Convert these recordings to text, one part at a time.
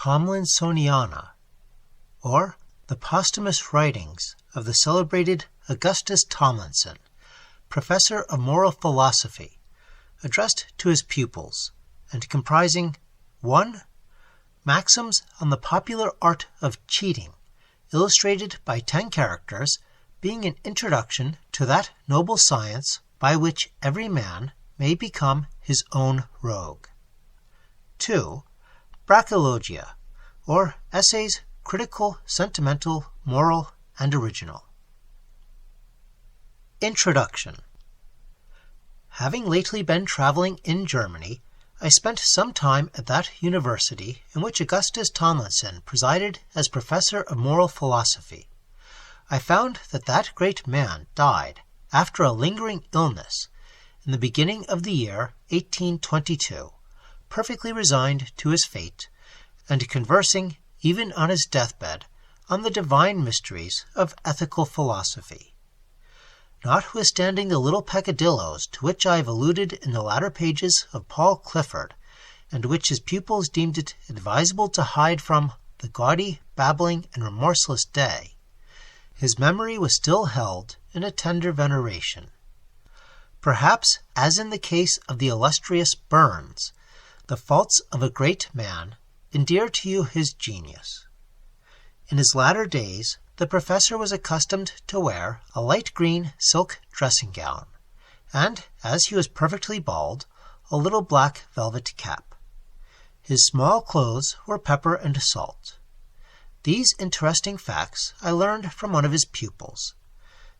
Tomlinsoniana, or the posthumous writings of the celebrated Augustus Tomlinson, professor of moral philosophy, addressed to his pupils, and comprising 1. Maxims on the popular art of cheating, illustrated by 10 characters, being an introduction to that noble science by which every man may become his own rogue. 2. Brachologia, or essays critical, sentimental, moral, and original. Introduction. Having lately been traveling in Germany, I spent some time at that university in which Augustus Tomlinson presided as professor of moral philosophy. I found that that great man died after a lingering illness in the beginning of the year 1822, perfectly resigned to his fate, and conversing, even on his deathbed, on the divine mysteries of ethical philosophy. Notwithstanding the little peccadilloes to which I have alluded in the latter pages of Paul Clifford, and which his pupils deemed it advisable to hide from the gaudy, babbling, and remorseless day, his memory was still held in a tender veneration. Perhaps, as in the case of the illustrious Burns, the faults of a great man endear to you his genius. In his latter days, the professor was accustomed to wear a light green silk dressing-gown, and, as he was perfectly bald, a little black velvet cap. His small clothes were pepper and salt. These interesting facts I learned from one of his pupils.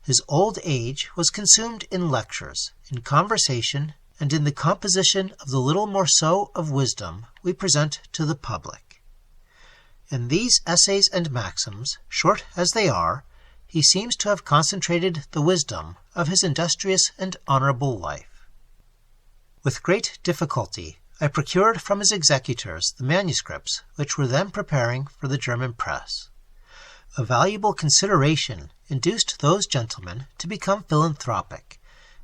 His old age was consumed in lectures, in conversation, and in the composition of the little morceau of wisdom we present to the public. In these essays and maxims, short as they are, he seems to have concentrated the wisdom of his industrious and honorable life. With great difficulty, I procured from his executors the manuscripts which were then preparing for the German press. A valuable consideration induced those gentlemen to become philanthropic,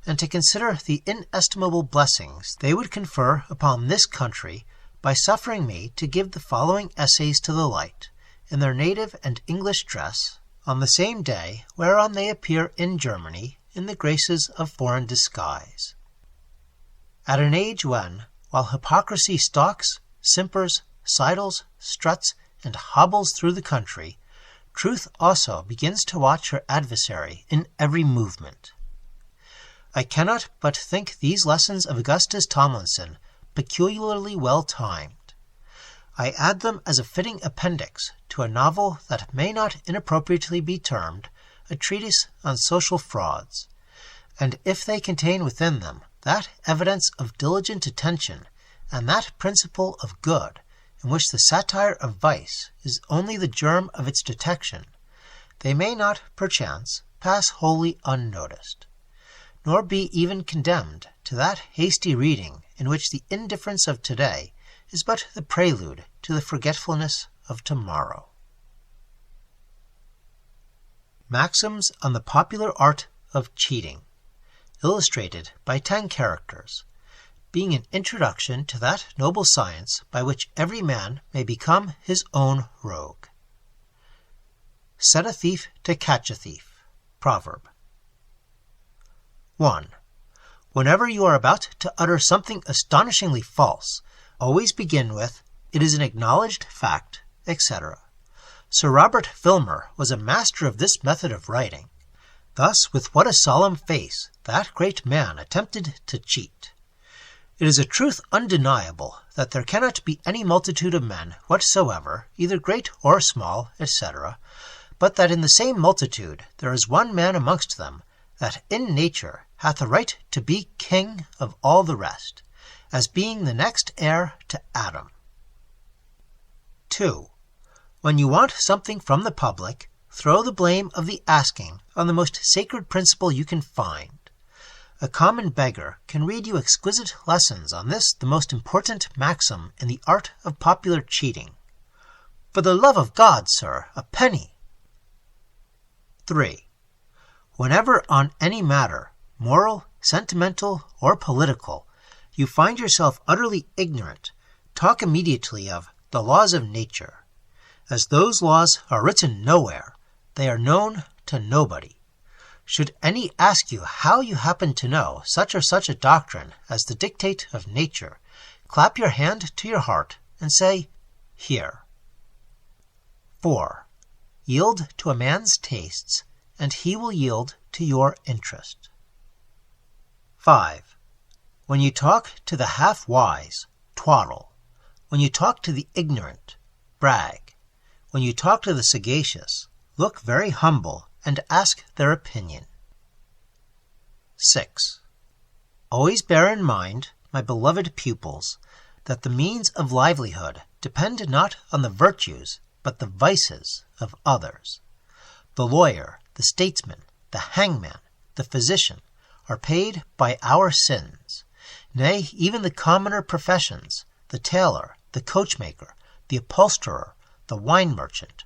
and to consider the inestimable blessings they would confer upon this country by suffering me to give the following essays to the light, in their native and English dress, on the same day whereon they appear in Germany in the graces of foreign disguise. At an age when, while hypocrisy stalks, simpers, sidles, struts, and hobbles through the country, truth also begins to watch her adversary in every movement. I cannot but think these lessons of Augustus Tomlinson peculiarly well timed. I add them as a fitting appendix to a novel that may not inappropriately be termed a treatise on social frauds, and if they contain within them that evidence of diligent attention and that principle of good in which the satire of vice is only the germ of its detection, they may not, perchance, pass wholly unnoticed, nor be even condemned to that hasty reading in which the indifference of today is but the prelude to the forgetfulness of tomorrow. Maxims on the popular art of cheating, illustrated by 10 characters, being an introduction to that noble science by which every man may become his own rogue. Set a thief to catch a thief. Proverb. 1. Whenever you are about to utter something astonishingly false, always begin with, "It is an acknowledged fact," etc. Sir Robert Filmer was a master of this method of writing. Thus, with what a solemn face that great man attempted to cheat. It is a truth undeniable that there cannot be any multitude of men whatsoever, either great or small, etc., but that in the same multitude there is one man amongst them that in nature hath a right to be king of all the rest, as being the next heir to Adam. 2. When you want something from the public, throw the blame of the asking on the most sacred principle you can find. A common beggar can read you exquisite lessons on this the most important maxim in the art of popular cheating. For the love of God, sir, a penny. 3. Whenever on any matter, moral, sentimental, or political, you find yourself utterly ignorant, talk immediately of the laws of nature. As those laws are written nowhere, they are known to nobody. Should any ask you how you happen to know such or such a doctrine as the dictate of nature, clap your hand to your heart and say, "Here." 4. Yield to a man's tastes, and he will yield to your interest. 5. When you talk to the half-wise, twaddle. When you talk to the ignorant, brag. When you talk to the sagacious, look very humble and ask their opinion. 6. Always bear in mind, my beloved pupils, that the means of livelihood depend not on the virtues, but the vices of others. The lawyer, the statesman, the hangman, the physician, are paid by our sins. Nay, even the commoner professions, the tailor, the coachmaker, the upholsterer, the wine merchant,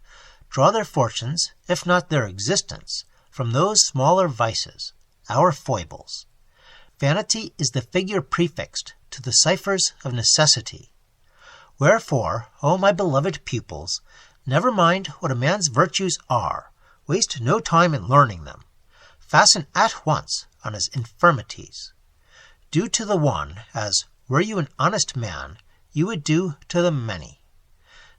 draw their fortunes, if not their existence, from those smaller vices, our foibles. Vanity is the figure prefixed to the ciphers of necessity. Wherefore, O my beloved pupils, never mind what a man's virtues are, waste no time in learning them. Fasten at once on his infirmities. Do to the one as, were you an honest man, you would do to the many.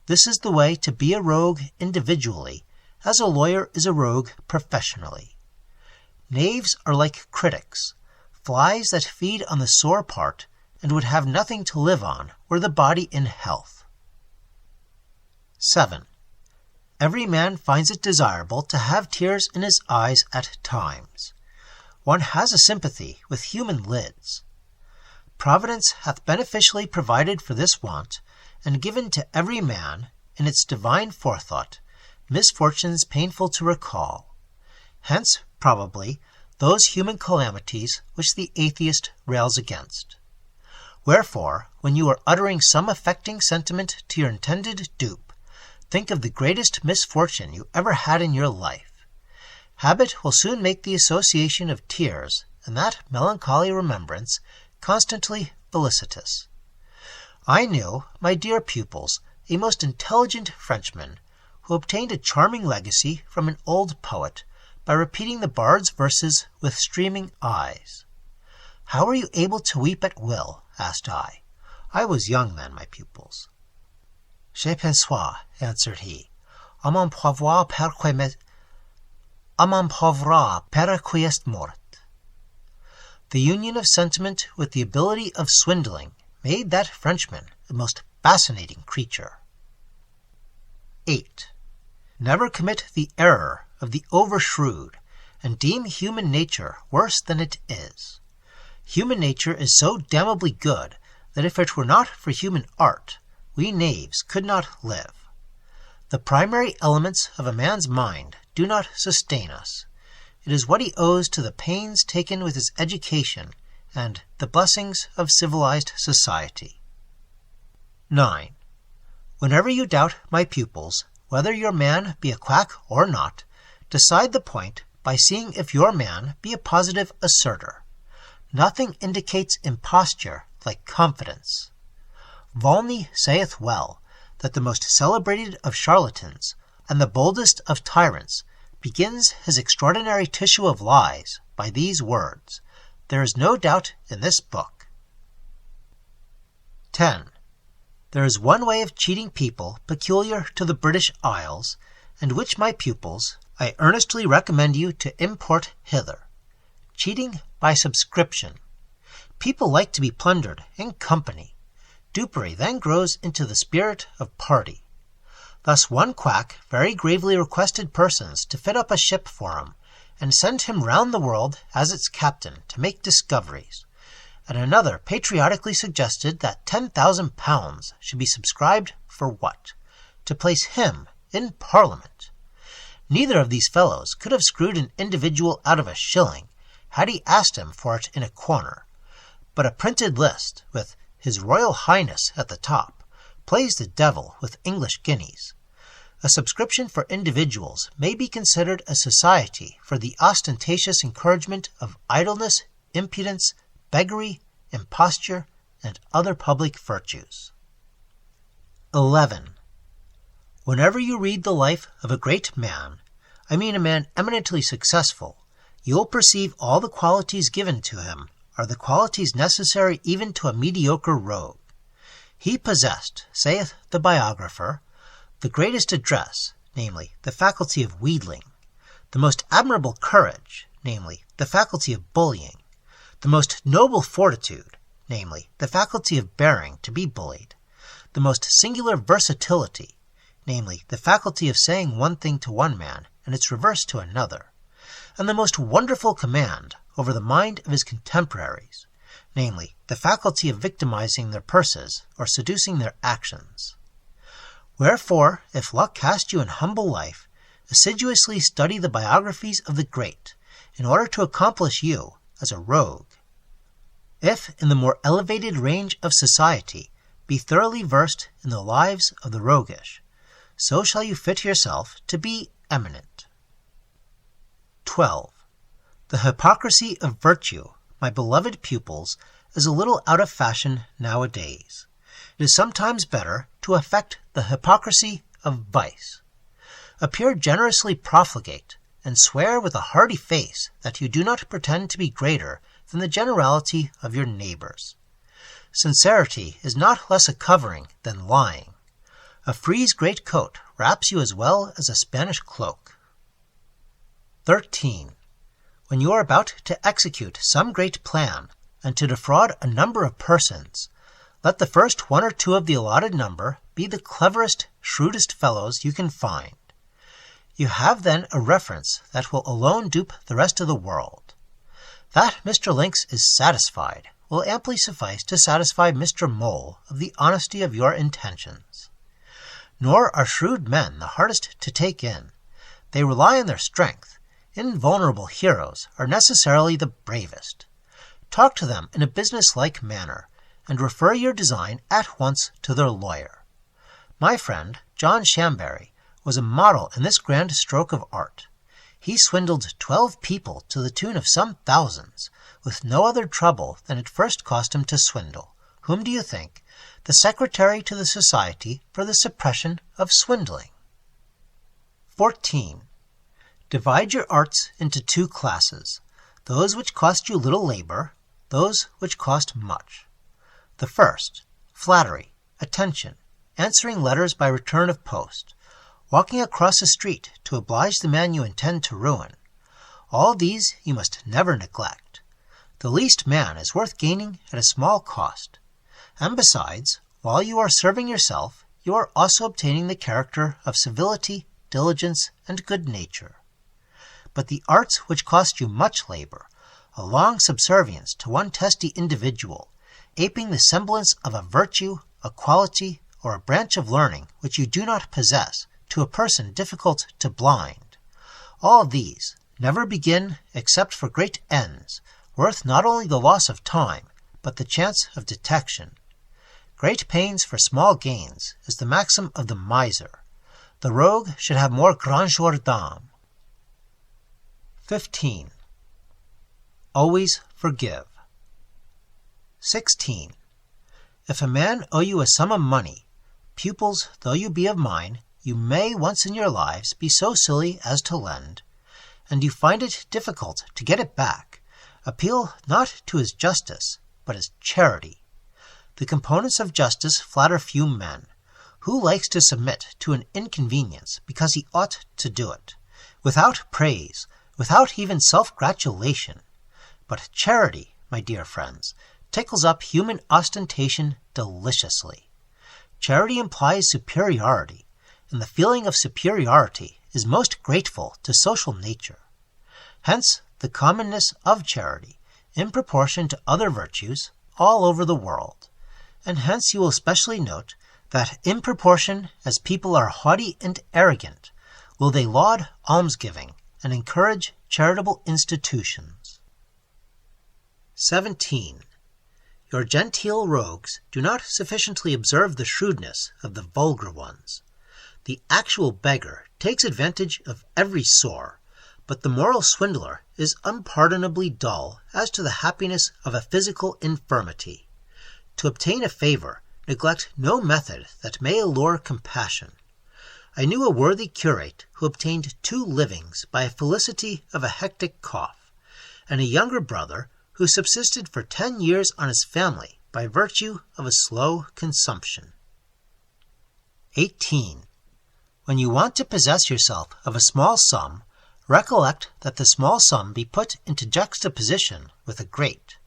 This is the way to be a rogue individually, as a lawyer is a rogue professionally. Knaves are like critics, flies that feed on the sore part and would have nothing to live on were the body in health. 7. Every man finds it desirable to have tears in his eyes at times. One has a sympathy with human lids. Providence hath beneficially provided for this want, and given to every man, in its divine forethought, misfortunes painful to recall. Hence, probably, those human calamities which the atheist rails against. Wherefore, when you are uttering some affecting sentiment to your intended dupe, think of the greatest misfortune you ever had in your life. Habit will soon make the association of tears, and that melancholy remembrance, constantly felicitous. I knew, my dear pupils, a most intelligent Frenchman, who obtained a charming legacy from an old poet by repeating the bard's verses with streaming eyes. "How were you able to weep at will?" asked I. I was young then, my pupils. "Je pensois," answered he, "à mon pauvre pere qui est mort." The union of sentiment with the ability of swindling made that Frenchman a most fascinating creature. 8. Never commit the error of the overshrewd, and deem human nature worse than it is. Human nature is so damnably good that if it were not for human art, we knaves could not live. The primary elements of a man's mind do not sustain us. It is what he owes to the pains taken with his education and the blessings of civilized society. 9. Whenever you doubt, my pupils, whether your man be a quack or not, decide the point by seeing if your man be a positive asserter. Nothing indicates imposture like confidence. Volney saith well that the most celebrated of charlatans and the boldest of tyrants begins his extraordinary tissue of lies by these words, "There is no doubt in this book." 10. There is one way of cheating people peculiar to the British Isles, and which, my pupils, I earnestly recommend you to import hither. Cheating by subscription. People like to be plundered in company. Dupery then grows into the spirit of party. Thus one quack very gravely requested persons to fit up a ship for him, and send him round the world as its captain to make discoveries, and another patriotically suggested that £10,000 should be subscribed for what? To place him in Parliament. Neither of these fellows could have screwed an individual out of a shilling, had he asked him for it in a corner, but a printed list, with His Royal Highness at the top, plays the devil with English guineas. A subscription for individuals may be considered a society for the ostentatious encouragement of idleness, impudence, beggary, imposture, and other public virtues. 11. Whenever you read the life of a great man, I mean a man eminently successful, you will perceive all the qualities given to him are the qualities necessary even to a mediocre rogue. He possessed, saith the biographer, the greatest address, namely, the faculty of wheedling, the most admirable courage, namely, the faculty of bullying, the most noble fortitude, namely, the faculty of bearing to be bullied, the most singular versatility, namely, the faculty of saying one thing to one man and its reverse to another, and the most wonderful command over the mind of his contemporaries, namely, the faculty of victimizing their purses or seducing their actions. Wherefore, if luck cast you in humble life, assiduously study the biographies of the great, in order to accomplish you as a rogue. If, in the more elevated range of society, be thoroughly versed in the lives of the roguish, so shall you fit yourself to be eminent. 12. The hypocrisy of virtue, my beloved pupils, is a little out of fashion nowadays. It is sometimes better to affect the hypocrisy of vice. Appear generously profligate, and swear with a hearty face that you do not pretend to be greater than the generality of your neighbors. Sincerity is not less a covering than lying. A frieze great coat wraps you as well as a Spanish cloak. 13. When you are about to execute some great plan, and to defraud a number of persons, let the first one or two of the allotted number be the cleverest, shrewdest fellows you can find. You have then a reference that will alone dupe the rest of the world. That Mr. Lynx is satisfied will amply suffice to satisfy Mr. Mole of the honesty of your intentions. Nor are shrewd men the hardest to take in. They rely on their strength. Invulnerable heroes are necessarily the bravest. Talk to them in a business-like manner, and refer your design at once to their lawyer. My friend, John Shamberry, was a model in this grand stroke of art. He swindled 12 people to the tune of some thousands, with no other trouble than it first cost him to swindle. Whom do you think? The Secretary to the Society for the Suppression of Swindling. 14. Divide your arts into two classes, those which cost you little labor, those which cost much. The first, flattery, attention, answering letters by return of post, walking across a street to oblige the man you intend to ruin. All these you must never neglect. The least man is worth gaining at a small cost. And besides, while you are serving yourself, you are also obtaining the character of civility, diligence, and good nature. But the arts which cost you much labor, a long subservience to one testy individual, aping the semblance of a virtue, a quality, or a branch of learning which you do not possess, to a person difficult to blind, all these never begin except for great ends, worth not only the loss of time, but the chance of detection. Great pains for small gains is the maxim of the miser. The rogue should have more grandeur d'âme. 15. Always forgive. 16. If a man owe you a sum of money, pupils though you be of mine, you may once in your lives be so silly as to lend, and you find it difficult to get it back, appeal not to his justice, but his charity. The components of justice flatter few men. Who likes to submit to an inconvenience because he ought to do it, without praise, without even self-gratulation? But charity, my dear friends, tickles up human ostentation deliciously. Charity implies superiority, and the feeling of superiority is most grateful to social nature. Hence the commonness of charity, in proportion to other virtues, all over the world. And hence you will specially note that in proportion as people are haughty and arrogant, will they laud almsgiving and encourage charitable institutions. 17. Your genteel rogues do not sufficiently observe the shrewdness of the vulgar ones. The actual beggar takes advantage of every sore, but the moral swindler is unpardonably dull as to the happiness of a physical infirmity. To obtain a favor, neglect no method that may allure compassion. I knew a worthy curate who obtained 2 livings by a felicity of a hectic cough, and a younger brother who subsisted for 10 years on his family by virtue of a slow consumption. 18. When you want to possess yourself of a small sum, recollect that the small sum be put into juxtaposition with a great.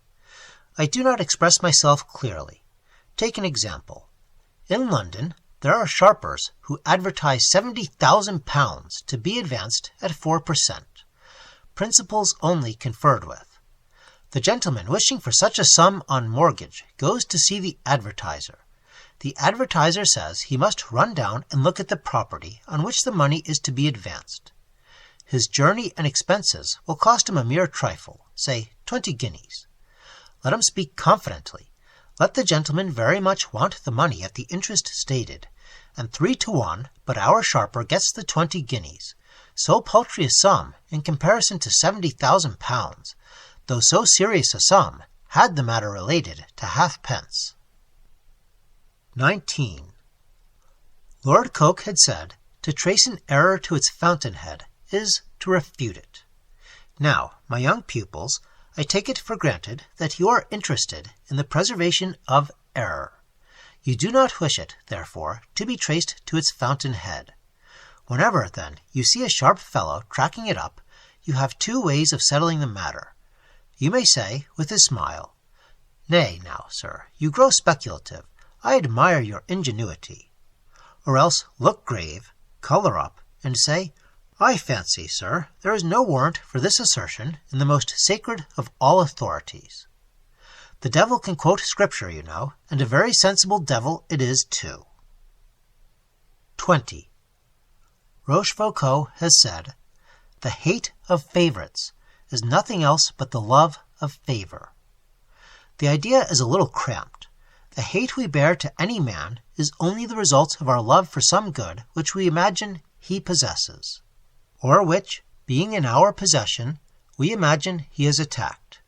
I do not express myself clearly. Take an example. In London, there are sharpers who advertise £70,000 to be advanced at 4%, principals only conferred with. The gentleman wishing for such a sum on mortgage goes to see the advertiser. The advertiser says he must run down and look at the property on which the money is to be advanced. His journey and expenses will cost him a mere trifle, say 20 guineas. Let him speak confidently. Let the gentleman very much want the money at the interest stated, and 3 to 1, but our sharper gets the 20 guineas, so paltry a sum in comparison to £70,000, though so serious a sum, had the matter related to halfpence. 19. Lord Coke had said, to trace an error to its fountainhead is to refute it. Now, my young pupils, I take it for granted that you are interested in the preservation of error. You do not wish it, therefore, to be traced to its fountainhead. Whenever, then, you see a sharp fellow tracking it up, you have 2 ways of settling the matter. You may say, with a smile, "Nay, now, sir, you grow speculative. I admire your ingenuity." Or else look grave, colour up, and say, "I fancy, sir, there is no warrant for this assertion in the most sacred of all authorities." The devil can quote Scripture, you know, and a very sensible devil it is too. 20. Rochefoucauld has said, "The hate of favourites is nothing else but the love of favour." The idea is a little cramped. The hate we bear to any man is only the result of our love for some good which we imagine he possesses, or which, being in our possession, we imagine he has attacked.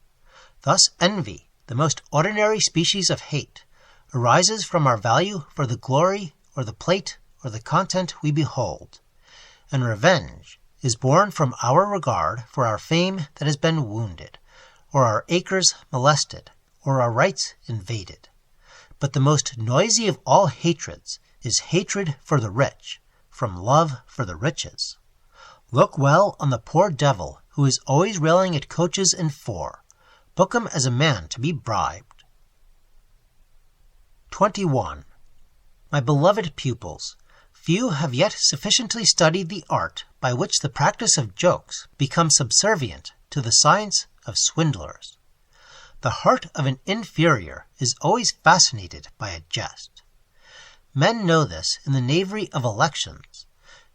Thus envy, the most ordinary species of hate, arises from our value for the glory or the plate or the content we behold, and revenge is born from our regard for our fame that has been wounded, or our acres molested, or our rights invaded. But the most noisy of all hatreds is hatred for the rich, from love for the riches. Look well on the poor devil who is always railing at coaches and four. Book him as a man to be bribed. 21. My beloved pupils, few have yet sufficiently studied the art by which the practice of jokes becomes subservient to the science of swindlers. The heart of an inferior is always fascinated by a jest. Men know this in the knavery of elections.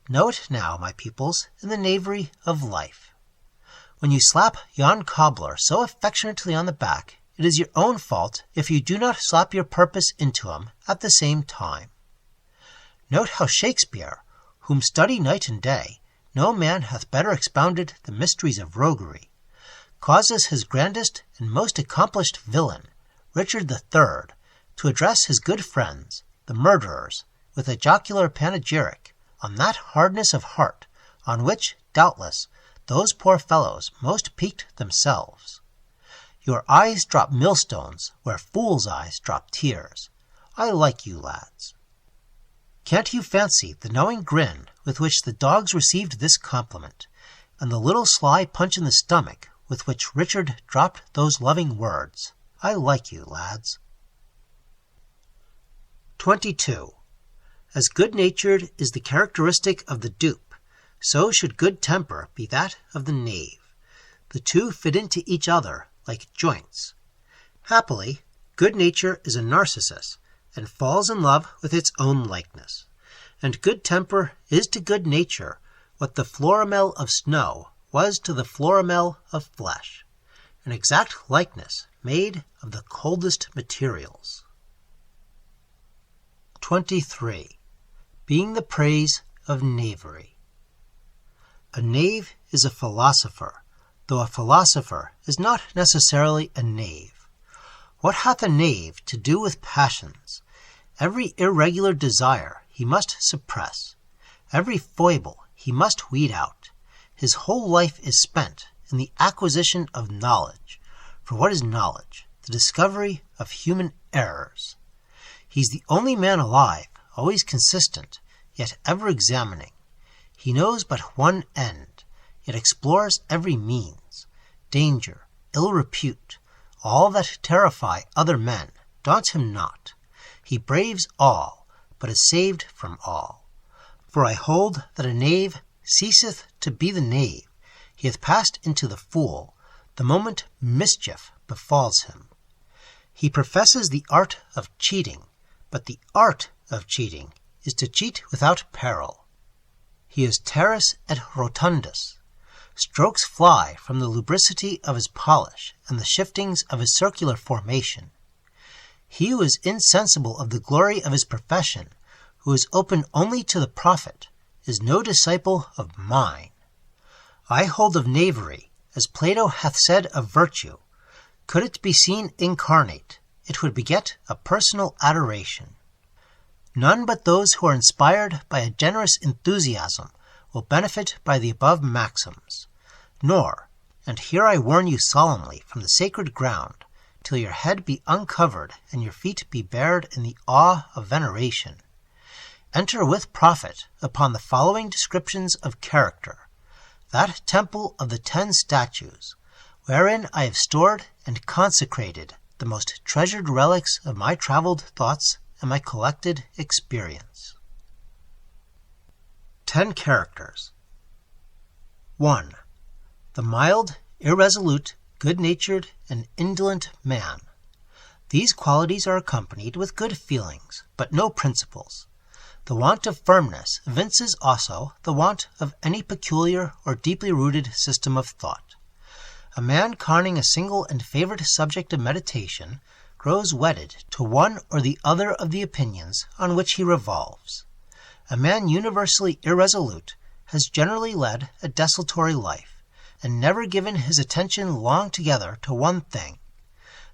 Know it now, my pupils, in the knavery of life. When you slap yon cobbler so affectionately on the back, it is your own fault if you do not slap your purpose into him at the same time. Note how Shakespeare, whom study night and day, no man hath better expounded the mysteries of roguery, causes his grandest and most accomplished villain, Richard III, to address his good friends, the murderers, with a jocular panegyric on that hardness of heart on which, doubtless, those poor fellows most piqued themselves. Your eyes drop millstones where fools' eyes drop tears. I like you, lads. Can't you fancy the knowing grin with which the dogs received this compliment, and the little sly punch in the stomach with which Richard dropped those loving words? I like you, lads. 22. As good-natured is the characteristic of the dupe, so should good temper be that of the knave. The two fit into each other like joints. Happily, good nature is a narcissus, and falls in love with its own likeness. And good temper is to good nature what the florimel of snow was to the florimel of flesh, an exact likeness made of the coldest materials. 23. Being the praise of knavery. A knave is a philosopher, though a philosopher is not necessarily a knave. What hath a knave to do with passions? Every irregular desire he must suppress. Every foible he must weed out. His whole life is spent in the acquisition of knowledge. For what is knowledge? The discovery of human errors. He's the only man alive, always consistent, yet ever examining. He knows but one end, yet explores every means. Danger, ill repute, all that terrify other men, daunt him not. He braves all, but is saved from all. For I hold that a knave ceaseth to be the knave. He hath passed into the fool, the moment mischief befalls him. He professes the art of cheating, but the art of cheating is to cheat without peril. He is teres et rotundus. Strokes fly from the lubricity of his polish and the shiftings of his circular formation. He who is insensible of the glory of his profession, who is open only to the profit, is no disciple of mine. I hold of knavery, as Plato hath said of virtue. Could it be seen incarnate, it would beget a personal adoration. None but those who are inspired by a generous enthusiasm will benefit by the above maxims. Nor, and here I warn you solemnly from the sacred ground, till your head be uncovered and your feet be bared in the awe of veneration, enter with profit upon the following descriptions of character, that temple of the 10 statues, wherein I have stored and consecrated the most treasured relics of my travelled thoughts and my collected experience. 10 characters. 1. The mild, irresolute, good-natured, and indolent man. These qualities are accompanied with good feelings, but no principles. The want of firmness evinces also the want of any peculiar or deeply rooted system of thought. A man conning a single and favorite subject of meditation grows wedded to one or the other of the opinions on which he revolves. A man universally irresolute has generally led a desultory life, and never given his attention long together to one thing.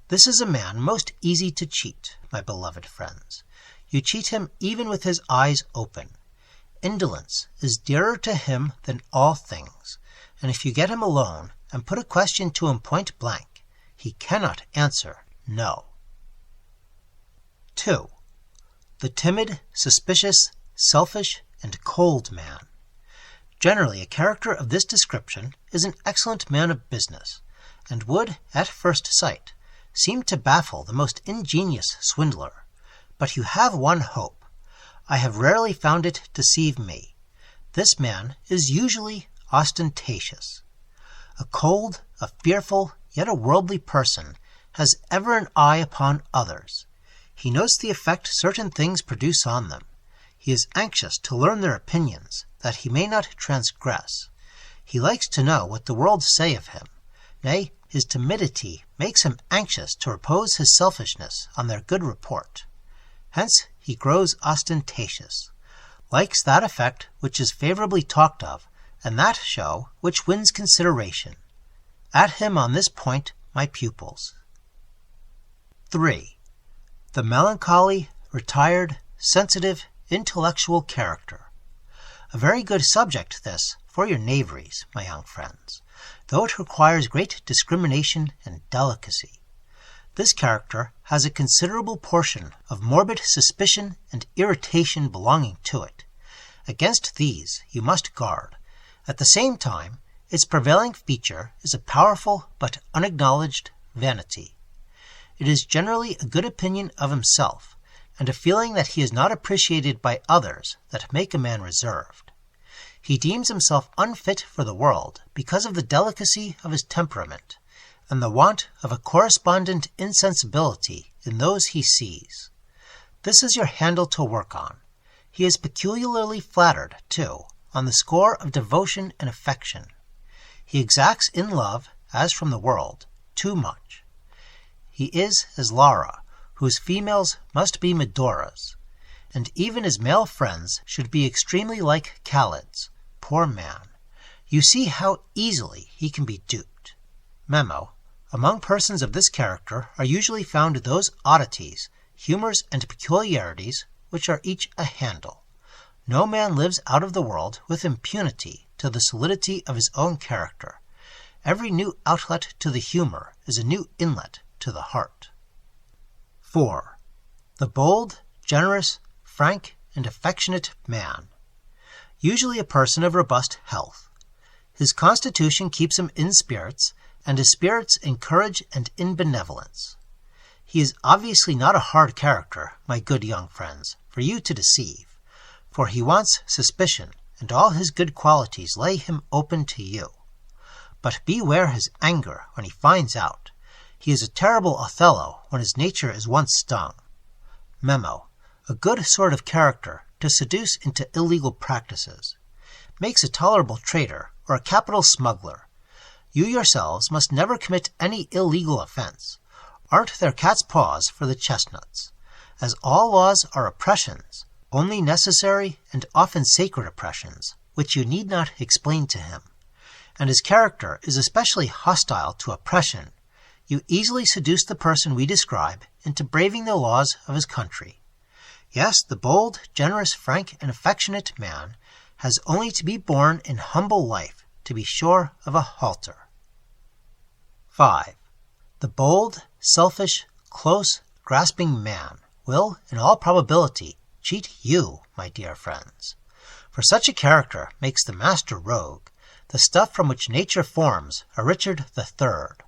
This is a man most easy to cheat, my beloved friends. You cheat him even with his eyes open. Indolence is dearer to him than all things, and if you get him alone and put a question to him point blank, he cannot answer no. 2. The timid, suspicious, selfish, and cold man. Generally, a character of this description is an excellent man of business, and would, at first sight, seem to baffle the most ingenious swindler. But you have one hope. I have rarely found it deceive me. This man is usually ostentatious. A cold, a fearful, yet a worldly person has ever an eye upon others. He notes the effect certain things produce on them. He is anxious to learn their opinions, that he may not transgress. He likes to know what the world say of him. Nay, his timidity makes him anxious to repose his selfishness on their good report. Hence he grows ostentatious, likes that effect which is favorably talked of, and that show which wins consideration. At him on this point, my pupils. 3. The melancholy, retired, sensitive, intellectual character. A very good subject, this, for your knaveries, my young friends, though it requires great discrimination and delicacy. This character has a considerable portion of morbid suspicion and irritation belonging to it. Against these you must guard. At the same time, its prevailing feature is a powerful but unacknowledged vanity. It is generally a good opinion of himself, and a feeling that he is not appreciated by others that make a man reserved. He deems himself unfit for the world because of the delicacy of his temperament, and the want of a correspondent insensibility in those he sees. This is your handle to work on. He is peculiarly flattered, too, on the score of devotion and affection. He exacts in love, as from the world, too much. He is as Lara, whose females must be Medoras, and even his male friends should be extremely like Khalids. Poor man. You see how easily he can be duped. Memo. Among persons of this character are usually found those oddities, humours and peculiarities, which are each a handle. No man lives out of the world with impunity to the solidity of his own character. Every new outlet to the humour is a new inlet to the heart. 4. The bold, generous, frank, and affectionate man. Usually a person of robust health. His constitution keeps him in spirits, and his spirits in courage and in benevolence. He is obviously not a hard character, my good young friends, for you to deceive, for he wants suspicion, and all his good qualities lay him open to you. But beware his anger when he finds out. He is a terrible Othello when his nature is once stung. Memo. A good sort of character to seduce into illegal practices. Makes a tolerable traitor or a capital smuggler. You yourselves must never commit any illegal offence. Aren't there cat's paws for the chestnuts? As all laws are oppressions, only necessary and often sacred oppressions, which you need not explain to him. And his character is especially hostile to oppression. You easily seduce the person we describe into braving the laws of his country. Yes, the bold, generous, frank, and affectionate man has only to be born in humble life to be sure of a halter. 5. The bold, selfish, close, grasping man will, in all probability, cheat you, my dear friends. For such a character makes the master rogue, the stuff from which nature forms a Richard III.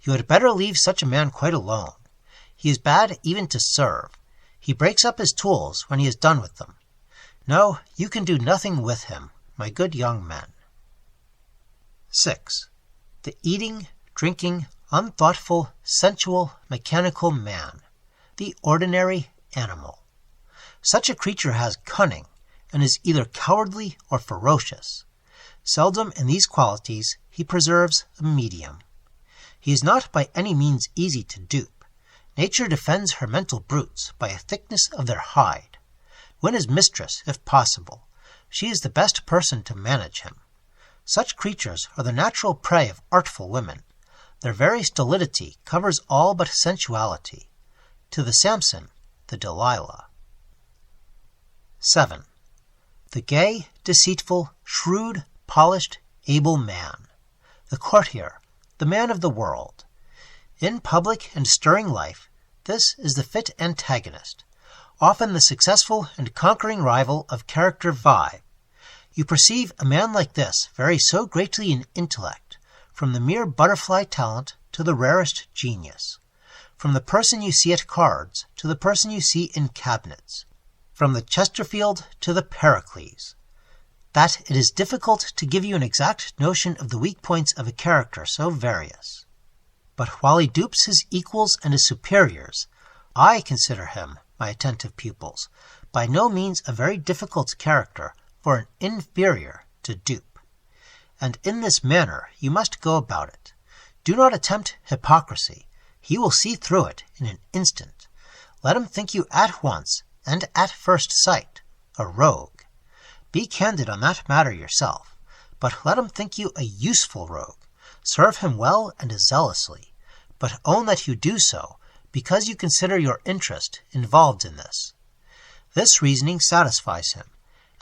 You had better leave such a man quite alone. He is bad even to serve. He breaks up his tools when he is done with them. No, you can do nothing with him, my good young men. 6. The eating, drinking, unthoughtful, sensual, mechanical man, the ordinary animal. Such a creature has cunning, and is either cowardly or ferocious. Seldom in these qualities he preserves a medium. He is not by any means easy to dupe. Nature defends her mental brutes by a thickness of their hide. Win his mistress, if possible. She is the best person to manage him. Such creatures are the natural prey of artful women. Their very stolidity covers all but sensuality. To the Samson, the Delilah. 7. The gay, deceitful, shrewd, polished, able man. The courtier, the man of the world. In public and stirring life, this is the fit antagonist, often the successful and conquering rival of character vive. You perceive a man like this vary so greatly in intellect, from the mere butterfly talent to the rarest genius, from the person you see at cards to the person you see in cabinets, from the Chesterfield to the Pericles, that it is difficult to give you an exact notion of the weak points of a character so various. But while he dupes his equals and his superiors, I consider him, my attentive pupils, by no means a very difficult character for an inferior to dupe. And in this manner you must go about it. Do not attempt hypocrisy. He will see through it in an instant. Let him think you at once, and at first sight, a rogue. Be candid on that matter yourself, but let him think you a useful rogue. Serve him well and zealously, but own that you do so because you consider your interest involved in this. This reasoning satisfies him,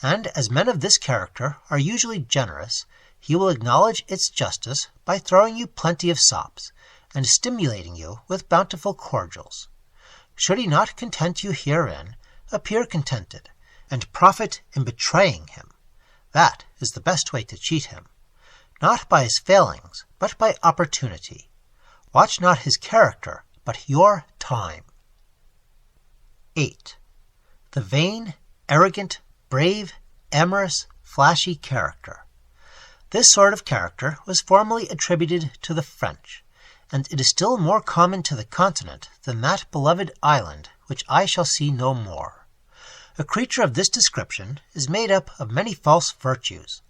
and as men of this character are usually generous, he will acknowledge its justice by throwing you plenty of sops, and stimulating you with bountiful cordials. Should he not content you herein, appear contented, and profit in betraying him. That is the best way to cheat him, not by his failings, but by opportunity. Watch not his character, but your time. 8. The vain, arrogant, brave, amorous, flashy character. This sort of character was formerly attributed to the French, and it is still more common to the continent than that beloved island which I shall see no more. A creature of this description is made up of many false virtues.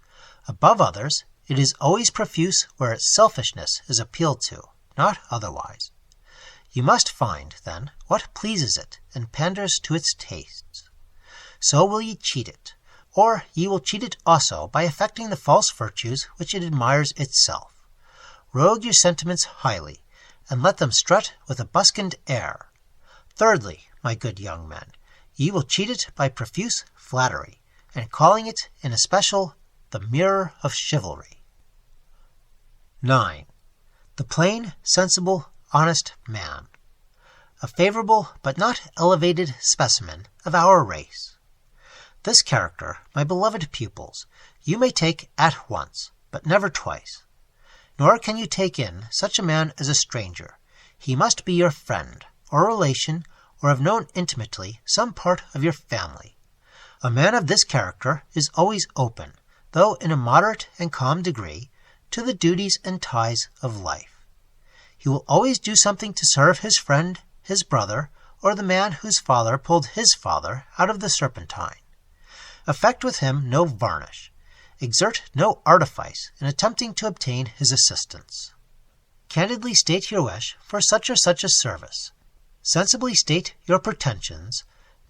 Above others, it is always profuse where its selfishness is appealed to, not otherwise. You must find, then, what pleases it and panders to its tastes. So will ye cheat it, or ye will cheat it also by affecting the false virtues which it admires itself. Rogue your sentiments highly, and let them strut with a buskined air. Thirdly, my good young men, ye will cheat it by profuse flattery, and calling it in especial the mirror of chivalry. 9. The plain, sensible, honest man. A favorable but not elevated specimen of our race. This character, my beloved pupils, you may take at once, but never twice. Nor can you take in such a man as a stranger. He must be your friend, or relation, or have known intimately some part of your family. A man of this character is always open, though in a moderate and calm degree, to the duties and ties of life. He will always do something to serve his friend, his brother, or the man whose father pulled his father out of the serpentine. Affect with him no varnish. Exert no artifice in attempting to obtain his assistance. Candidly state your wish for such or such a service. Sensibly state your pretensions.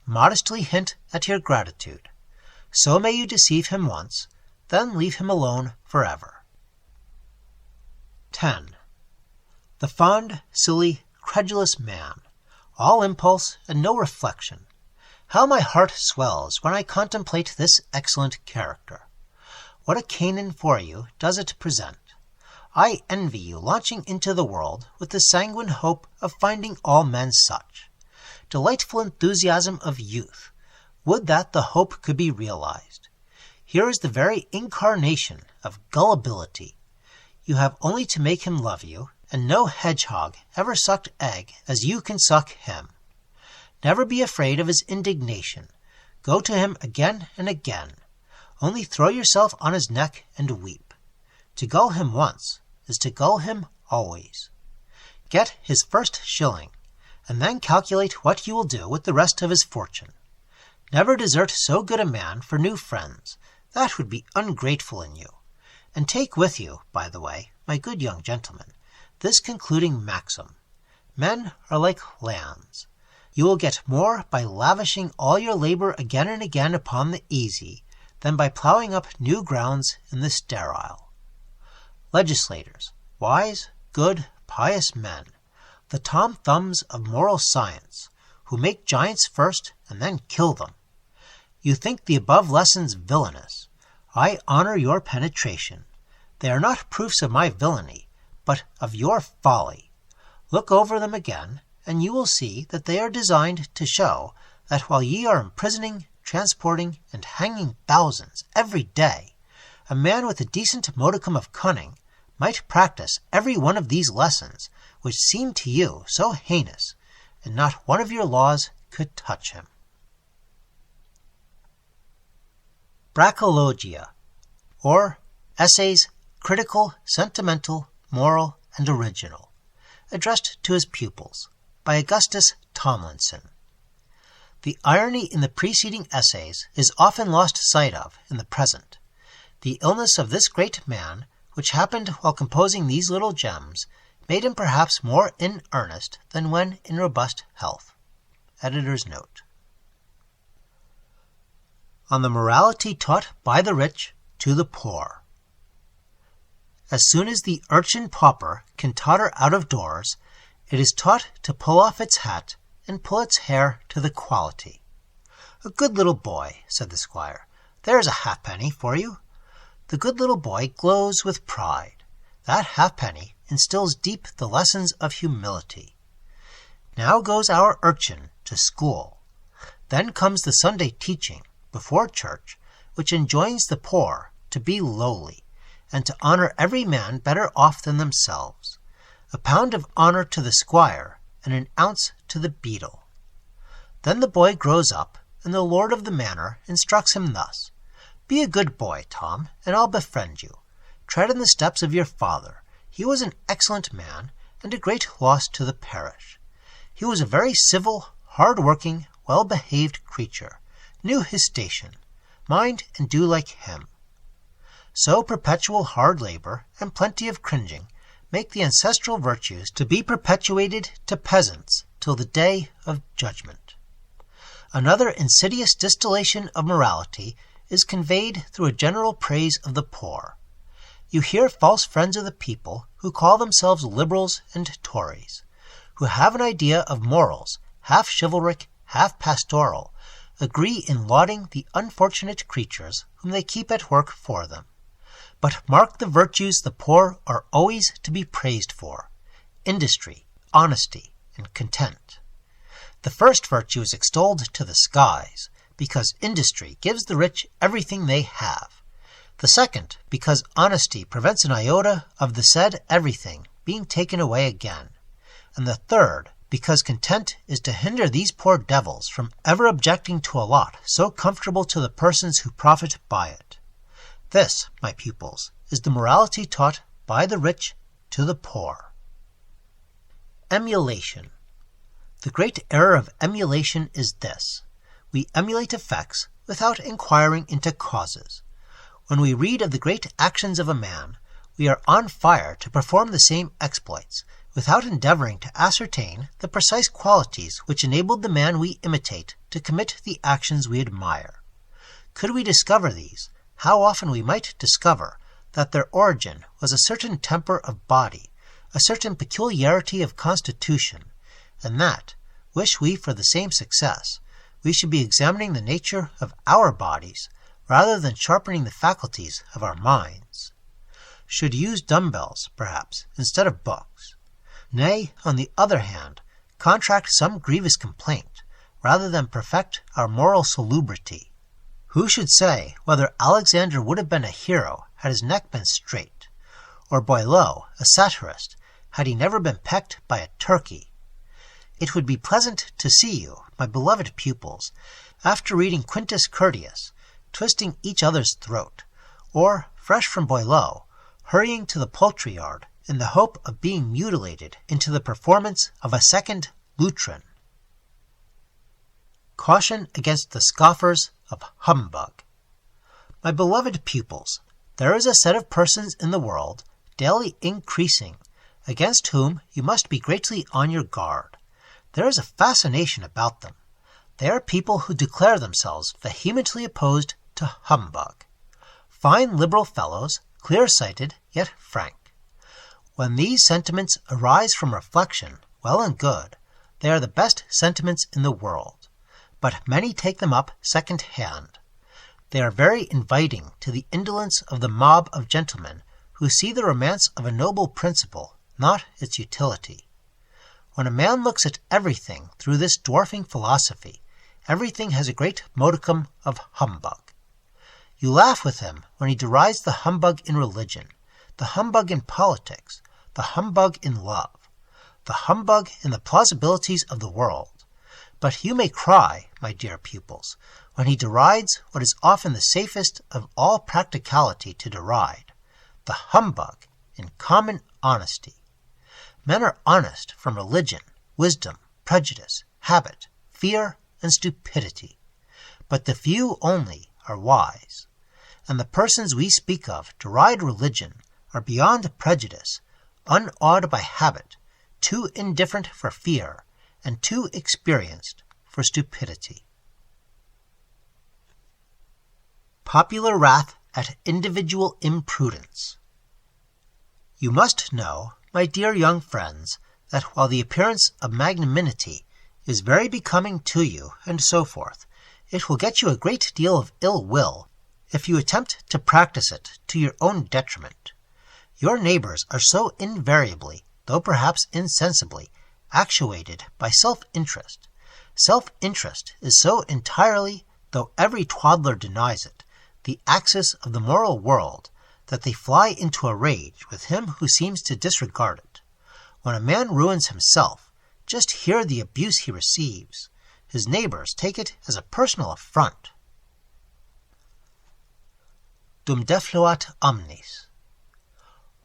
Modestly hint at your gratitude. So may you deceive him once, then leave him alone forever. 10. The fond, silly, credulous man, all impulse and no reflection. How my heart swells when I contemplate this excellent character. What a Canaan for you does it present! I envy you launching into the world with the sanguine hope of finding all men such. Delightful enthusiasm of youth! Would that the hope could be realized. Here is the very incarnation of gullibility. You have only to make him love you, and no hedgehog ever sucked egg as you can suck him. Never be afraid of his indignation. Go to him again and again. Only throw yourself on his neck and weep. To gull him once is to gull him always. Get his first shilling, and then calculate what you will do with the rest of his fortune. Never desert so good a man for new friends. That would be ungrateful in you. And take with you, by the way, my good young gentlemen, this concluding maxim. Men are like lands. You will get more by lavishing all your labor again and again upon the easy than by plowing up new grounds in the sterile. Legislators, wise, good, pious men, the Tom Thumbs of moral science, who make giants first and then kill them. You think the above lessons villainous. I honor your penetration. They are not proofs of my villainy, but of your folly. Look over them again, and you will see that they are designed to show that while ye are imprisoning, transporting, and hanging thousands every day, a man with a decent modicum of cunning might practice every one of these lessons, which seem to you so heinous, and not one of your laws could touch him. Brachologia, or Essays Critical, Sentimental, Moral, and Original, addressed to his pupils, by Augustus Tomlinson. The irony in the preceding essays is often lost sight of in the present. The illness of this great man, which happened while composing these little gems, made him perhaps more in earnest than when in robust health. Editor's note. On the morality taught by the rich to the poor. As soon as the urchin pauper can totter out of doors, it is taught to pull off its hat and pull its hair to the quality. "A good little boy," said the squire. "There's a halfpenny for you." The good little boy glows with pride. That halfpenny instills deep the lessons of humility. Now goes our urchin to school. Then comes the Sunday teaching, before church, which enjoins the poor to be lowly, and to honor every man better off than themselves. A pound of honor to the squire, and an ounce to the beadle. Then the boy grows up, and the lord of the manor instructs him thus: "Be a good boy, Tom, and I'll befriend you. Tread in the steps of your father. He was an excellent man, and a great loss to the parish. He was a very civil, hard-working, well-behaved creature, knew his station. Mind and do like him." So perpetual hard labor and plenty of cringing make the ancestral virtues to be perpetuated to peasants till the day of judgment. Another insidious distillation of morality is conveyed through a general praise of the poor. You hear false friends of the people who call themselves liberals and Tories, who have an idea of morals half chivalric, half pastoral, agree in lauding the unfortunate creatures whom they keep at work for them. But mark the virtues the poor are always to be praised for: industry, honesty, and content. The first virtue is extolled to the skies, because industry gives the rich everything they have. The second, because honesty prevents an iota of the said everything being taken away again. And the third, because content is to hinder these poor devils from ever objecting to a lot so comfortable to the persons who profit by it. This, my pupils, is the morality taught by the rich to the poor. Emulation. The great error of emulation is this: we emulate effects without inquiring into causes. When we read of the great actions of a man, we are on fire to perform the same exploits, without endeavoring to ascertain the precise qualities which enabled the man we imitate to commit the actions we admire. Could we discover these, how often we might discover that their origin was a certain temper of body, a certain peculiarity of constitution, and that, wish we for the same success, we should be examining the nature of our bodies rather than sharpening the faculties of our minds. Should use dumbbells, perhaps, instead of books. Nay, on the other hand, contract some grievous complaint, rather than perfect our moral salubrity. Who should say whether Alexander would have been a hero had his neck been straight, or Boileau a satirist had he never been pecked by a turkey? It would be pleasant to see you, my beloved pupils, after reading Quintus Curtius, twisting each other's throat, or, fresh from Boileau, hurrying to the poultry yard in the hope of being mutilated into the performance of a second Lutrin. Caution against the scoffers of humbug. My beloved pupils, there is a set of persons in the world, daily increasing, against whom you must be greatly on your guard. There is a fascination about them. They are people who declare themselves vehemently opposed to humbug. Fine liberal fellows, clear-sighted yet frank. When these sentiments arise from reflection, well and good, they are the best sentiments in the world. But many take them up second-hand. They are very inviting to the indolence of the mob of gentlemen who see the romance of a noble principle, not its utility. When a man looks at everything through this dwarfing philosophy, everything has a great modicum of humbug. You laugh with him when he derides the humbug in religion, the humbug in politics, the humbug in love, the humbug in the plausibilities of the world. But you may cry, my dear pupils, when he derides what is often the safest of all practicality to deride, the humbug in common honesty. Men are honest from religion, wisdom, prejudice, habit, fear, and stupidity. But the few only are wise. And the persons we speak of deride religion, are beyond prejudice, unawed by habit, too indifferent for fear, and too experienced for stupidity. Popular wrath at individual imprudence. You must know, my dear young friends, that while the appearance of magnanimity is very becoming to you, and so forth, it will get you a great deal of ill will if you attempt to practice it to your own detriment. Your neighbors are so invariably, though perhaps insensibly, actuated by self-interest. Self-interest is so entirely, though every twaddler denies it, the axis of the moral world, that they fly into a rage with him who seems to disregard it. When a man ruins himself, just hear the abuse he receives. His neighbors take it as a personal affront. Dum defluat omnes.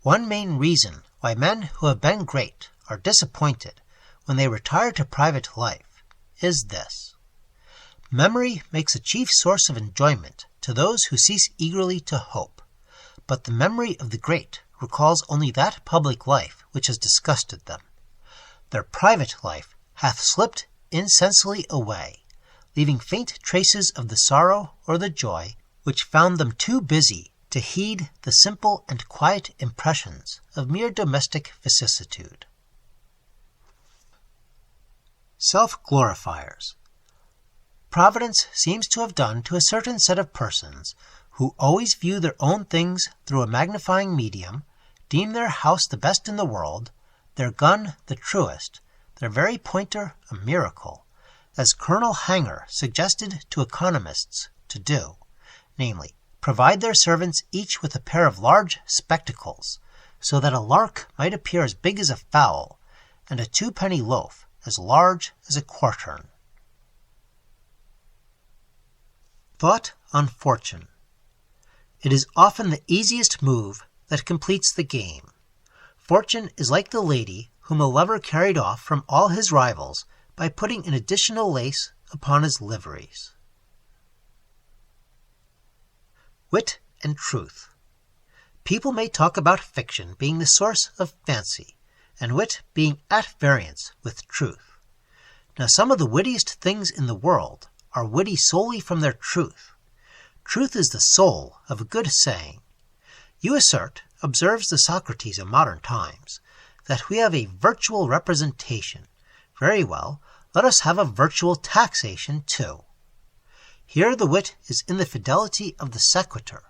One main reason why men who have been great are disappointed when they retire to private life is this. Memory makes a chief source of enjoyment to those who cease eagerly to hope, but the memory of the great recalls only that public life which has disgusted them. Their private life hath slipped insensibly away, leaving faint traces of the sorrow or the joy which found them too busy to heed the simple and quiet impressions of mere domestic vicissitude. Self-glorifiers. Providence seems to have done to a certain set of persons who always view their own things through a magnifying medium, deem their house the best in the world, their gun the truest, their very pointer a miracle, as Colonel Hanger suggested to economists to do, namely, provide their servants each with a pair of large spectacles, so that a lark might appear as big as a fowl, and a twopenny loaf as large as a quartern. Thought on fortune. It is often the easiest move that completes the game. Fortune is like the lady whom a lover carried off from all his rivals by putting an additional lace upon his liveries. Wit and truth. People may talk about fiction being the source of fancy, and wit being at variance with truth. Now some of the wittiest things in the world are witty solely from their truth. Truth is the soul of a good saying. You assert, observes the Socrates of modern times, that we have a virtual representation. Very well, let us have a virtual taxation too. Here the wit is in the fidelity of the sequitur.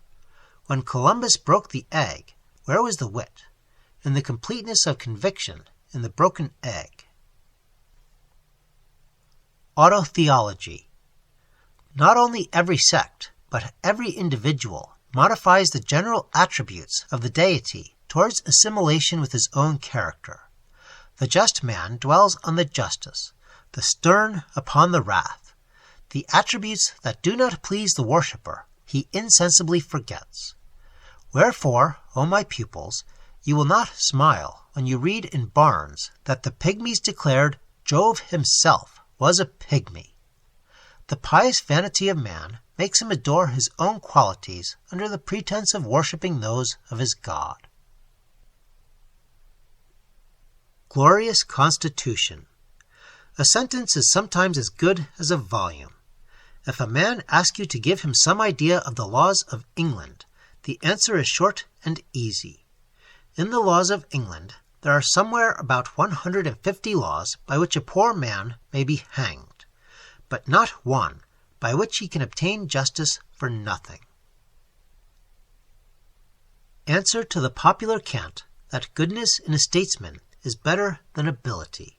When Columbus broke the egg, where was the wit? In the completeness of conviction in the broken egg. Autotheology. Not only every sect, but every individual modifies the general attributes of the deity towards assimilation with his own character. The just man dwells on the justice, the stern upon the wrath. The attributes that do not please the worshipper he insensibly forgets. Wherefore, O my pupils, you will not smile when you read in Barnes that the pygmies declared Jove himself was a pygmy. The pious vanity of man makes him adore his own qualities under the pretense of worshipping those of his God. Glorious Constitution. A sentence is sometimes as good as a volume. If a man asks you to give him some idea of the laws of England, the answer is short and easy. In the laws of England, there are somewhere about 150 laws by which a poor man may be hanged, but not one by which he can obtain justice for nothing. Answer to the popular cant that goodness in a statesman is better than ability.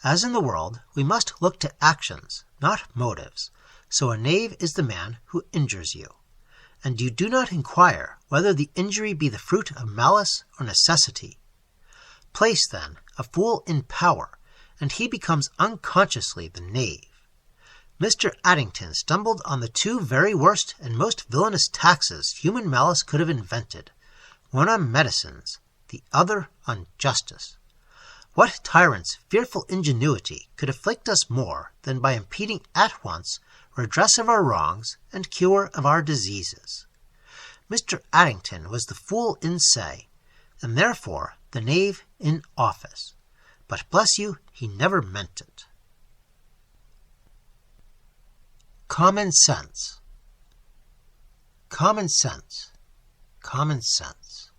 As in the world, we must look to actions, not motives, so a knave is the man who injures you, and you do not inquire whether the injury be the fruit of malice or necessity. Place, then, a fool in power, and he becomes unconsciously the knave. Mr. Addington stumbled on the two very worst and most villainous taxes human malice could have invented, one on medicines, the other on justice. What tyrant's fearful ingenuity could afflict us more than by impeding at once redress of our wrongs and cure of our diseases? Mr. Addington was the fool in se, and therefore the knave in office. But bless you, he never meant it. Common sense. Common sense. Common sense.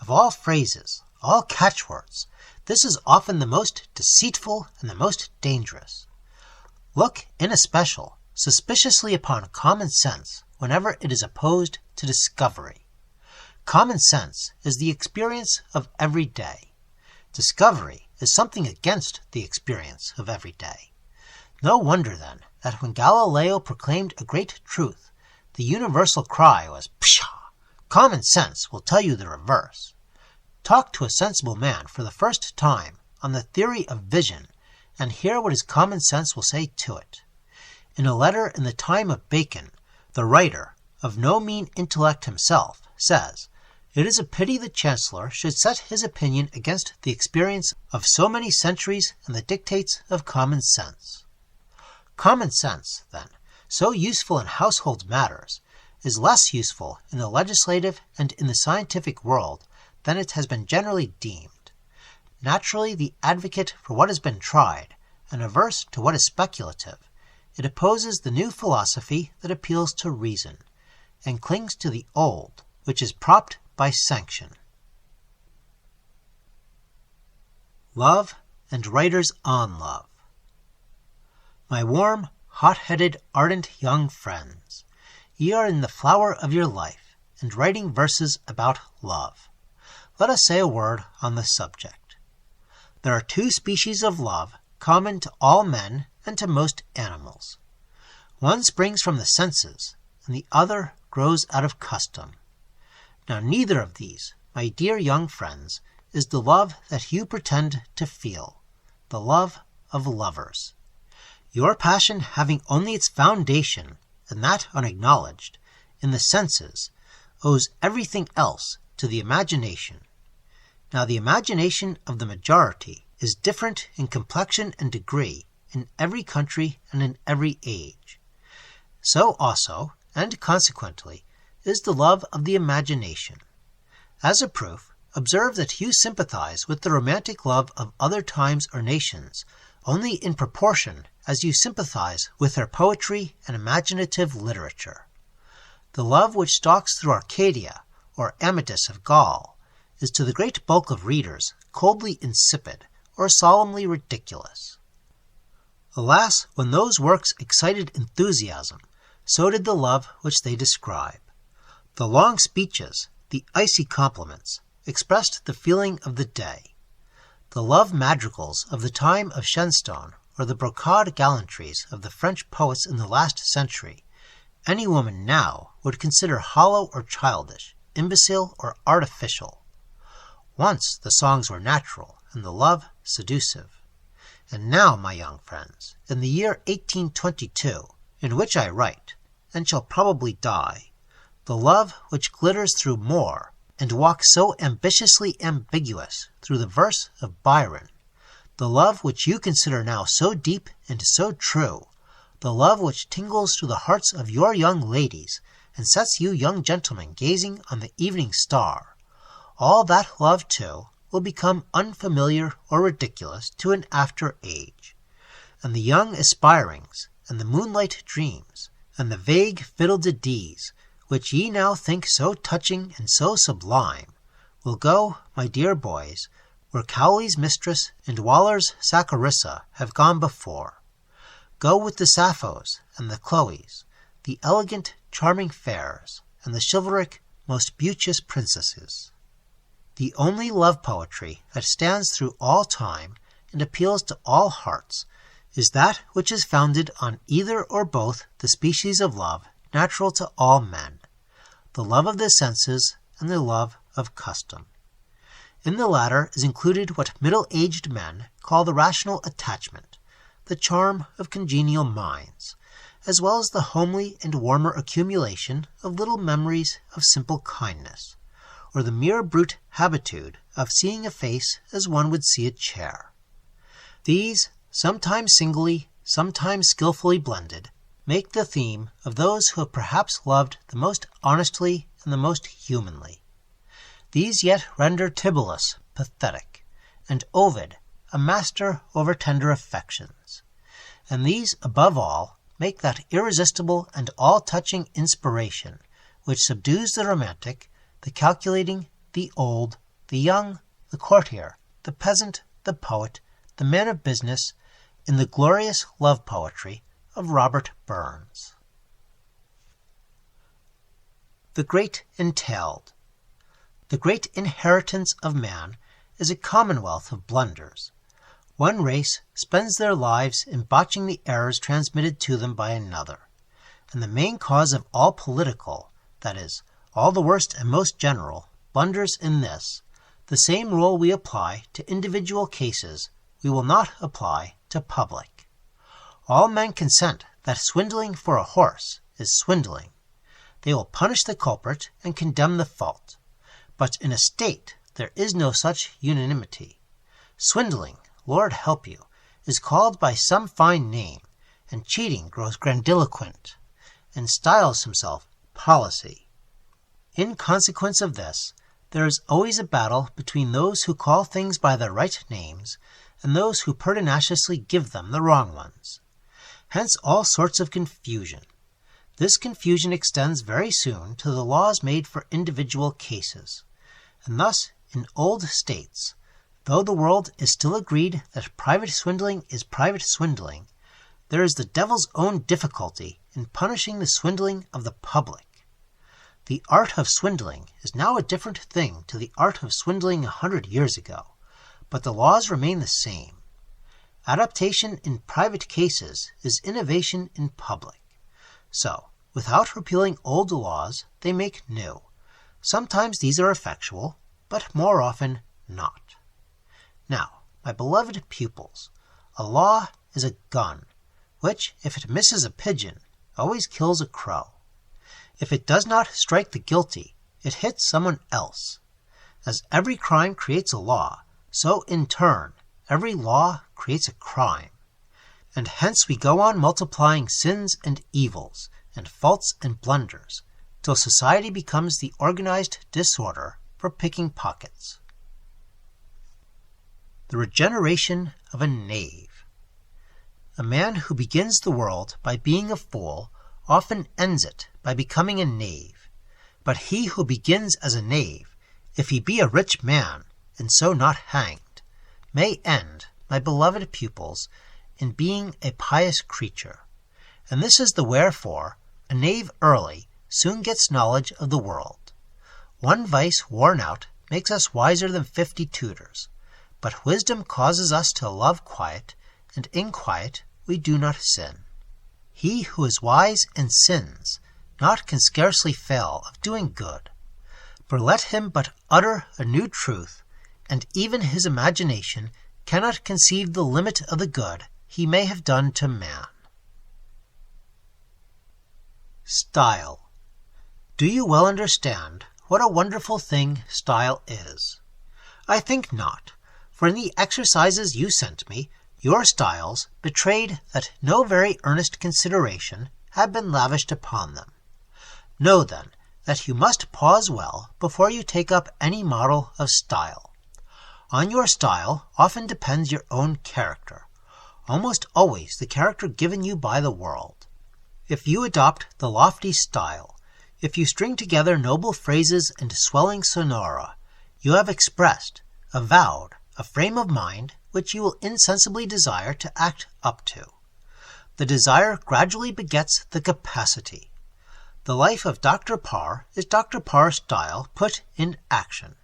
Of all phrases, all catchwords, this is often the most deceitful and the most dangerous. Look, in especial, suspiciously upon common sense whenever it is opposed to discovery. Common sense is the experience of every day. Discovery is something against the experience of every day. No wonder, then, that when Galileo proclaimed a great truth, the universal cry was, "Pshaw! Common sense will tell you the reverse." Talk to a sensible man for the first time on the theory of vision, and hear what his common sense will say to it. In a letter in the time of Bacon, the writer, of no mean intellect himself, says, "It is a pity the Chancellor should set his opinion against the experience of so many centuries and the dictates of common sense." Common sense, then, so useful in household matters, is less useful in the legislative and in the scientific world than it has been generally deemed. Naturally the advocate for what has been tried, and averse to what is speculative, it opposes the new philosophy that appeals to reason, and clings to the old, which is propped by sanction. Love and writers on love. My warm, hot-headed, ardent young friends. Ye are in the flower of your life, and writing verses about love. Let us say a word on the subject. There are two species of love, common to all men and to most animals. One springs from the senses, and the other grows out of custom. Now neither of these, my dear young friends, is the love that you pretend to feel, the love of lovers. Your passion having only its foundation, and that unacknowledged, in the senses, owes everything else to the imagination. Now the imagination of the majority is different in complexion and degree in every country and in every age. So also, and consequently, is the love of the imagination. As a proof, observe that you sympathize with the romantic love of other times or nations only in proportion as you sympathize with their poetry and imaginative literature. The love which stalks through Arcadia or Amadis of Gaul is to the great bulk of readers coldly insipid or solemnly ridiculous. Alas, when those works excited enthusiasm, so did the love which they describe. The long speeches, the icy compliments, expressed the feeling of the day. The love madrigals of the time of Shenstone, or the brocade gallantries of the French poets in the last century, any woman now would consider hollow or childish, imbecile or artificial. Once the songs were natural, and the love seducive. And now, my young friends, in the year 1822, in which I write, and shall probably die, the love which glitters through Moore, and walks so ambitiously ambiguous through the verse of Byron, the love which you consider now so deep and so true, the love which tingles through the hearts of your young ladies, and sets you young gentlemen gazing on the evening star, all that love, too, will become unfamiliar or ridiculous to an after age. And the young aspirings, and the moonlight dreams, and the vague fiddle-de-dees, which ye now think so touching and so sublime, will go, my dear boys, where Cowley's mistress and Waller's Saccharissa have gone before. Go with the Sapphos and the Chloes, the elegant, charming fairs, and the chivalric, most beauteous princesses. The only love poetry that stands through all time and appeals to all hearts is that which is founded on either or both the species of love natural to all men, the love of the senses and the love of custom. In the latter is included what middle-aged men call the rational attachment, the charm of congenial minds, as well as the homely and warmer accumulation of little memories of simple kindness, or the mere brute habitude of seeing a face as one would see a chair. These, sometimes singly, sometimes skillfully blended, make the theme of those who have perhaps loved the most honestly and the most humanly. These yet render Tibullus pathetic, and Ovid a master over tender affections. And these, above all, make that irresistible and all-touching inspiration which subdues the romantic, the calculating, the old, the young, the courtier, the peasant, the poet, the man of business, in the glorious love poetry of Robert Burns. The Great Entailed. The great inheritance of man is a commonwealth of blunders. One race spends their lives in botching the errors transmitted to them by another, and the main cause of all political, that is, all the worst and most general, blunders in this, the same rule we apply to individual cases we will not apply to public. All men consent that swindling for a horse is swindling. They will punish the culprit and condemn the fault. But in a state there is no such unanimity. Swindling, Lord help you, is called by some fine name, and cheating grows grandiloquent, and styles himself policy. In consequence of this, there is always a battle between those who call things by their right names and those who pertinaciously give them the wrong ones. Hence all sorts of confusion. This confusion extends very soon to the laws made for individual cases. And thus, in old states, though the world is still agreed that private swindling is private swindling, there is the devil's own difficulty in punishing the swindling of the public. The art of swindling is now a different thing to the art of swindling 100 years ago, but the laws remain the same. Adaptation in private cases is innovation in public. So, without repealing old laws, they make new. Sometimes these are effectual, but more often not. Now, my beloved pupils, a law is a gun, which, if it misses a pigeon, always kills a crow. If it does not strike the guilty, it hits someone else. As every crime creates a law, so in turn, every law creates a crime. And hence we go on multiplying sins and evils, and faults and blunders, till society becomes the organized disorder for picking pockets. The regeneration of a knave. A man who begins the world by being a fool often ends it by becoming a knave. But he who begins as a knave, if he be a rich man, and so not hanged, may end, my beloved pupils, in being a pious creature. And this is the wherefore a knave early soon gets knowledge of the world. One vice worn out makes us wiser than 50 tutors, but wisdom causes us to love quiet, and in quiet we do not sin. He who is wise and sins not can scarcely fail of doing good. For let him but utter a new truth, and even his imagination cannot conceive the limit of the good he may have done to man. Style. Do you well understand what a wonderful thing style is? I think not, for in the exercises you sent me, your styles betrayed that no very earnest consideration had been lavished upon them. Know, then, that you must pause well before you take up any model of style. On your style often depends your own character, almost always the character given you by the world. If you adopt the lofty style, if you string together noble phrases and swelling sonora, you have expressed, avowed, a frame of mind which you will insensibly desire to act up to. The desire gradually begets the capacity. The life of Dr. Parr is Dr. Parr's style put in action,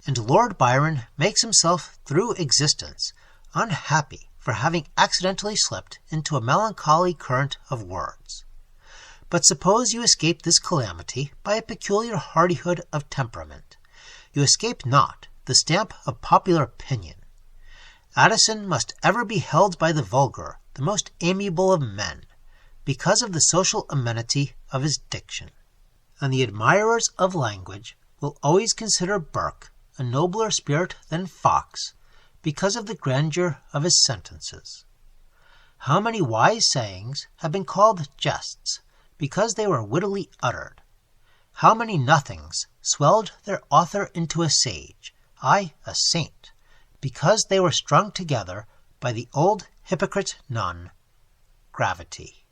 and Lord Byron makes himself through existence unhappy for having accidentally slipped into a melancholy current of words. But suppose you escape this calamity by a peculiar hardihood of temperament. You escape not the stamp of popular opinion. Addison must ever be held by the vulgar the most amiable of men, because of the social amenity of his diction. And the admirers of language will always consider Burke a nobler spirit than Fox, because of the grandeur of his sentences. How many wise sayings have been called jests, because they were wittily uttered? How many nothings swelled their author into a sage, aye, a saint, because they were strung together by the old hypocrite nun, gravity.